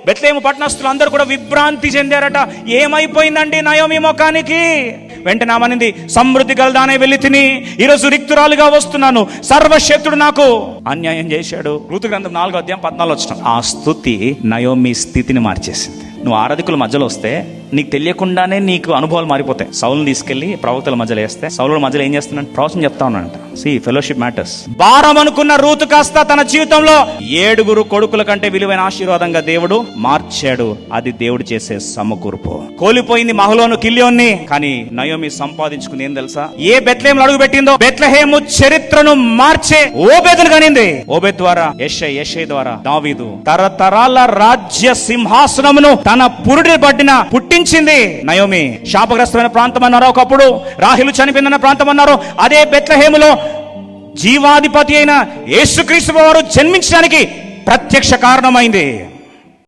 బెత్లెహేము పట్టణస్తులు అందరూ కూడా విభ్రాంతి చెందారట. ఏమైపోయిందండి నయోమి ముఖానికి? వెంటనే ఆమెనింది, సమృద్ధి గలదానే వెళ్ళి తిని ఈరోజు రిక్తురాలుగా వస్తున్నాను, సర్వశక్తుడు నాకు అన్యాయం చేశాడు. ఋతు గ్రంథం 4వ అధ్యాయం 14వ వచనం. ఆ స్తుతి నయోమి స్థితిని మార్చేసింది. నువ్వు ఆరాధికుల మధ్యలో వస్తే నీకు తెలియకుండానే నీకు అనుభవాలు మారిపోతాయి. సౌలుని తీసుకెళ్లి ప్రవక్తల మధ్యలో వేస్తే సౌలు మధ్యలో ఏం చేస్తున్నాడు? ప్రవచనం చెప్తా ఉన్నాడంట. Fellowship matters. భారం అనుకున్న రూతు కాస్త తన జీవితంలో 7 కొడుకుల కంటే విలువైన ఆశీర్వాదంగా దేవుడు మార్చాడు. అది దేవుడు చేసే సమకూర్పు. కోల్పోయింది మహలోను కిల్యోన్ని, కానీ నయోమి సంపాదించుకుంది ఏం తెలుసా? ఏ బెత్లెహేములో అడుగు పెట్టిందో బెత్లెహేము చరిత్రను మార్చే ఓబేదును కనింది. ఓబేద్ ద్వారా యెషై ద్వారా దావీదు తరతరాల రాజ్య సింహాసనమును తన పురుడి పట్టిన పుట్టించింది నయోమి. శాపగ్రస్తమైన ప్రాంతం అన్నారు ఒకప్పుడు, రాహేలు చనిపోయిందన్న ప్రాంతం అన్నారు. అదే బెత్లెహేములో జీవాధిపతి అయిన యేసుక్రీస్తు వారు జన్మించడానికి ప్రత్యక్ష కారణమైంది.